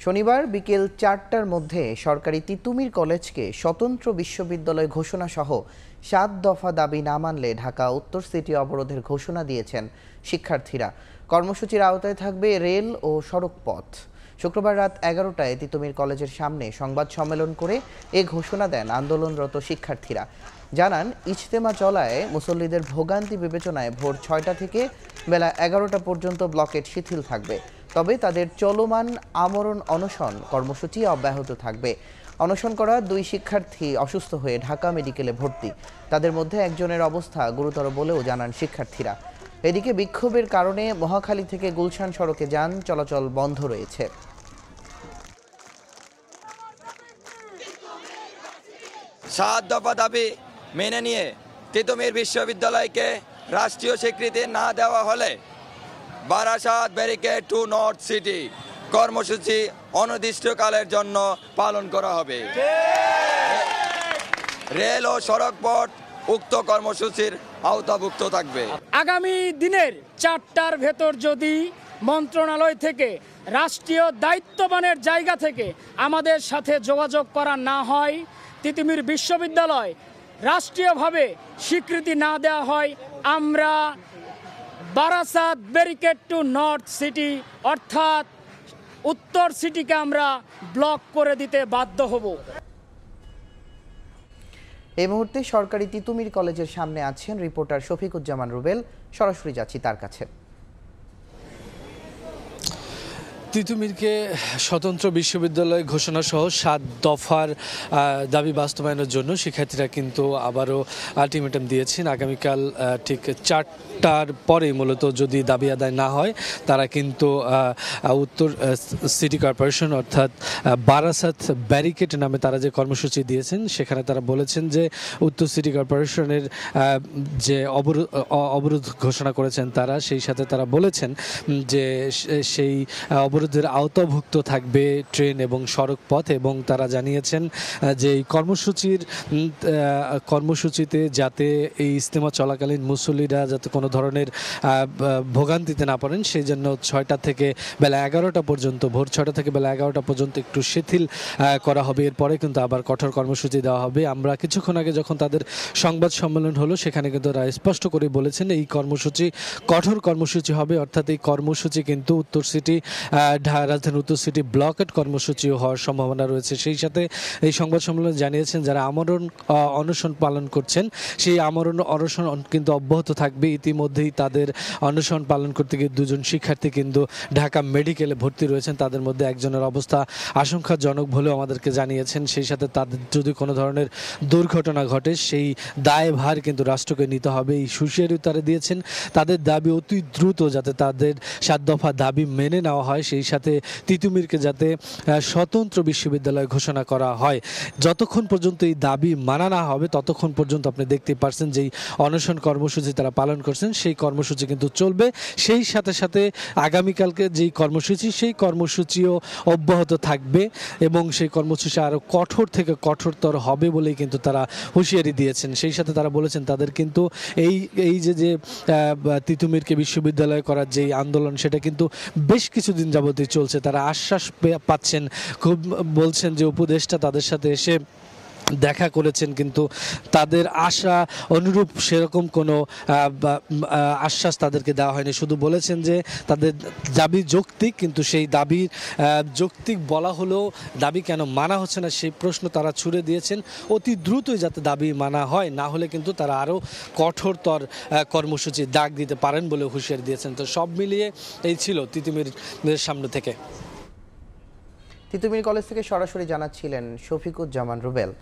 শনিবার বিকেল ৪টার মধ্যে সরকারি তিতুমির কলেজকে স্বতন্ত্র বিশ্ববিদ্যালয় ঘোষণা সহ ৭ দফা দাবি না মানলে ঢাকা উত্তর সিটি অবরোধের ঘোষণা দিয়েছেন শিক্ষার্থীরা। কর্মসূচির আওতায় থাকবে রেল ও সড়ক পথ। শুক্রবার রাত ১১টায় তিতুমির কলেজের সামনে সংবাদ সম্মেলন করে এ ঘোষণা দেন আন্দোলনরত শিক্ষার্থীরা। জানান, ইজতেমা চলায় মুসল্লিদের ভোগান্তি বিবেচনায় ভোর ৬টা থেকে বেলা ১১টা পর্যন্ত ব্লকেট শিথিল থাকবে। তবে তাদের চলমান আমরণ অনশন কর্মসূচি অব্যাহত থাকবে। অনশন করা ২ শিক্ষার্থী অসুস্থ হয়ে ঢাকা মেডিকেলে ভর্তি। তাদের মধ্যে একজনের অবস্থা গুরুতর বলেও জানান শিক্ষার্থীরা। এদিকে বিক্ষোভের কারণে মহাখালী থেকে গুলশান সড়কে যান চলাচল বন্ধ রয়েছে। ৭ দফা দাবি মেনে নিয়ে তিতুমির বিশ্ববিদ্যালয়কে রাষ্ট্রীয় স্বীকৃতি না দেওয়া হলে Barasat barricade two north city কর্মসূচি অনির্দিষ্টকালের জন্য পালন করা হবে। রেল ও সড়ক পথ উক্ত কর্মসূচির আওতাভুক্ত থাকবে। আগামী দিনের ৪টার ভেতর যদি মন্ত্রণালয় থেকে রাষ্ট্রীয় দায়িত্ববানের জায়গা থেকে আমাদের সাথে যোগাযোগ করা না হয়, তিতুমির বিশ্ববিদ্যালয় রাষ্ট্রীয়ভাবে স্বীকৃতি না দেওয়া হয়, আমরা Barasat barricade two north city অর্থাৎ উত্তর সিটিকে আমরা ব্লক করে দিতে বাধ্য হব। এই মুহূর্তে সরকারি তিতুমির কলেজের সামনে আছেন রিপোর্টার শফিকুজ্জামান রুবেল। সরাসরি যাচ্ছি তার কাছে। তিতুমিরকে স্বতন্ত্র বিশ্ববিদ্যালয় ঘোষণা সহ ৭ দফার দাবি বাস্তবায়নের জন্য শিক্ষার্থীরা কিন্তু আবারও আলটিমেটাম দিয়েছেন। আগামীকাল ঠিক ৪টার পরে মূলত যদি দাবি আদায় না হয় তারা কিন্তু উত্তর সিটি কর্পোরেশন অর্থাৎ বারাসাত ব্যারিকেড নামে তারা যে কর্মসূচি দিয়েছেন সেখানে তারা বলেছেন যে উত্তর সিটি কর্পোরেশনের যে অবরোধ ঘোষণা করেছেন তারা, সেই সাথে তারা বলেছেন যে সেই অবরোধের আওতাভুক্ত থাকবে ট্রেন এবং সড়ক পথ। এবং তারা জানিয়েছেন যে এই কর্মসূচিতে যাতে এই ইজতেমা চলাকালীন মুসল্লিরা যাতে কোনো ধরনের ভোগান্তিতে না পড়েন সেই জন্য ৬টা থেকে বেলা ১১টা পর্যন্ত, ভোর ৬টা থেকে বেলা ১১টা পর্যন্ত একটু শিথিল করা হবে। এরপরে কিন্তু আবার কঠোর কর্মসূচি দেওয়া হবে। আমরা কিছুক্ষণ আগে যখন তাদের সংবাদ সম্মেলন হলো সেখানে কিন্তু তারা স্পষ্ট করে বলেছেন এই কর্মসূচি কঠোর কর্মসূচি হবে, অর্থাৎ এই কর্মসূচি কিন্তু উত্তর সিটি রাজধানী উত্তর সিটি ব্লকেট কর্মসূচিও হওয়ার সম্ভাবনা রয়েছে। সেই সাথে এই সংবাদ সম্মেলনে জানিয়েছেন যারা আমরণ অনশন পালন করছেন সেই আমরণ অনশন কিন্তু অব্যাহত থাকবে। ইতিমধ্যেই তাদের অনশন পালন করতে গিয়ে ২ জন শিক্ষার্থী কিন্তু ঢাকা মেডিকেলে ভর্তি রয়েছেন। তাদের মধ্যে একজনের অবস্থা আশঙ্কাজনক বলেও আমাদেরকে জানিয়েছেন। সেই সাথে তাদের যদি কোনো ধরনের দুর্ঘটনা ঘটে সেই দায়ভার কিন্তু রাষ্ট্রকে নিতে হবে, এই হুঁশিয়ারি তারা দিয়েছেন। তাদের দাবি অতি দ্রুত যাতে তাদের ৭ দফা দাবি মেনে নেওয়া হয়, সেই সাথে তিতুমিরকে যাতে স্বতন্ত্র বিশ্ববিদ্যালয় ঘোষণা করা হয়। যতক্ষণ পর্যন্ত এই দাবি মানা না হবে ততক্ষণ পর্যন্ত আপনি দেখতেই পারছেন যেই অনশন কর্মসূচি তারা পালন করছেন সেই কর্মসূচি কিন্তু চলবে। সেই সাথে সাথে আগামীকালকে যেই কর্মসূচি সেই কর্মসূচিও অব্যাহত থাকবে এবং সেই কর্মসূচি আরও কঠোর থেকে কঠোরতর হবে বলেই কিন্তু তারা হুঁশিয়ারি দিয়েছেন। সেই সাথে তারা বলেছেন তাদের কিন্তু এই যে তিতুমিরকে বিশ্ববিদ্যালয় করার যেই আন্দোলন সেটা কিন্তু বেশ কিছুদিন যাবতীয় চলছে। তারা আশ্বাস পাচ্ছেন, খুব বলছেন যে উপদেষ্টা তাদের সাথে এসে দেখা করেছেন কিন্তু তাদের আশা অনুরূপ সেরকম কোনো আশ্বাস তাদেরকে দেওয়া হয়নি। শুধু বলেছেন যে তাদের দাবি যৌক্তিক, কিন্তু সেই দাবির যৌক্তিক বলা হলেও দাবি কেন মানা হচ্ছে না সেই প্রশ্ন তারা ছুড়ে দিয়েছেন। অতি দ্রুতই যাতে দাবি মানা হয়, না হলে কিন্তু তারা আরও কঠোরতর কর্মসূচির ডাক দিতে পারেন বলে হুঁশিয়ারি দিয়েছেন। তো সব মিলিয়ে এই ছিল তিতুমির সামনে থেকে। তিতুমির কলেজ থেকে সরাসরি জানাচ্ছিলেন শফিকুজ্জামান রুবেল।